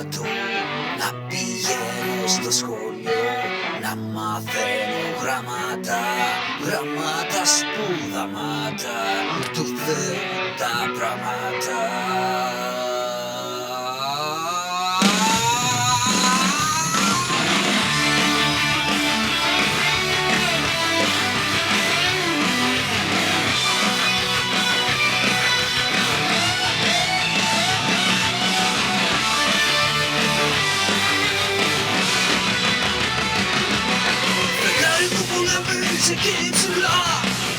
περπατώ, να πηγαίνω στο σχολείο, να μαθαίνω γράμματα, γράμματα σπουδαμάτα του Θεού τα πράγματα. Εκεί ψηλά,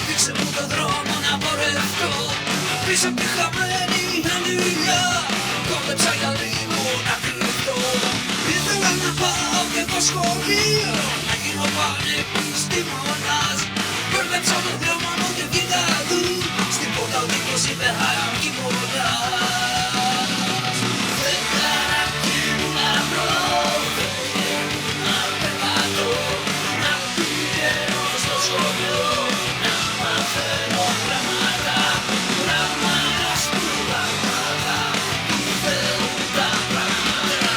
δείξε μου τον δρόμο να πορευτώ πίσω απ' τη χαμένη ανηλιά. Κόβεψα για λίγο να κρυφτώ. Ήθελα να πάω και το σχολείο, να γίνω πανεπιστήμονας. Μπέρδεψα τον δρόμο μου και βγήκα του, στην πόρτα ο τύπος είπε I am Κιμώνας. Δεν χαρακτή μου να βρω, να περπατώ, να πηγαίνω στο σχολείο, να μαθαίνω γράμματα, γράμματα σπουδαμάτα του Θεού τα πράγματα.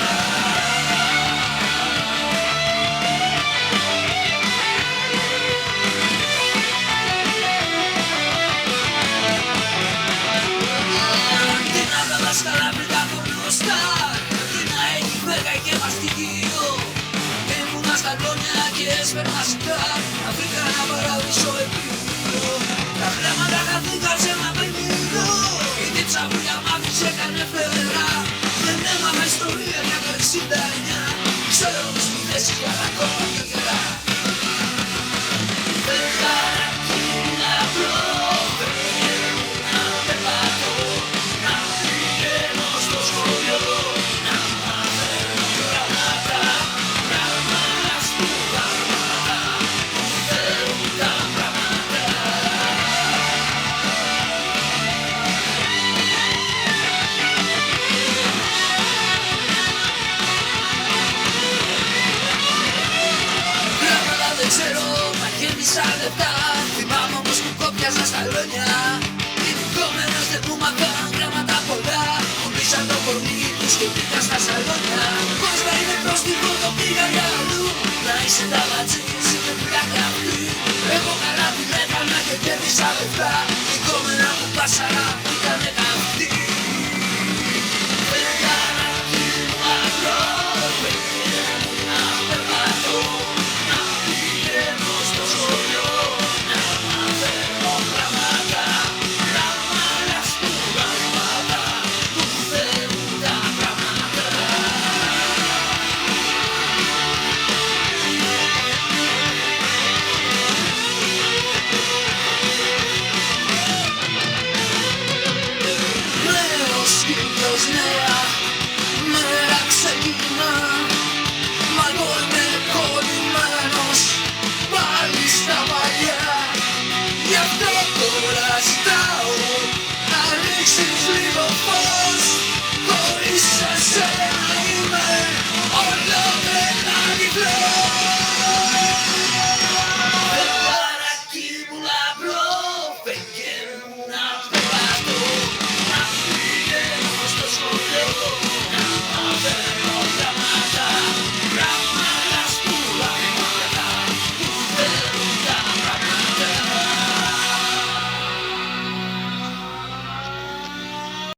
Αντί να τα δάσκαλα βρήκα γνωστά, αντί να έχει βέργα και μαστιγείο, ήμουνα στα λόγια και έσπερνα σιτά, να βρήκα ένα παράδεισο επίπεδο. Τα γράμματα χαθήκαν σε ένα παιχνίδο, η δίψα που για μ' άφησε έκανε φτερά. Δεν έμαθα ιστορία για το 69, ξέρω τις σπουδές για τα ακόμα πιο καιρά. Δεν χαρακτή να βρω, να περπατώ, να πηγαίνω στο σχολείο, να μαθαίνω γράμματα, γράμματα σπουδαμάτα του Θεού τα πράγματα. Γράμματα δεν ξέρω, μα γέμισα λεπτά. Θυμάμαι όμως που κόπιαζα στα λόγια. Οι δικόμενες δεν μου μάθαν γράμματα πολλά. Πουλήσαν το κορμί τους και μπήκα στα σαλόνια.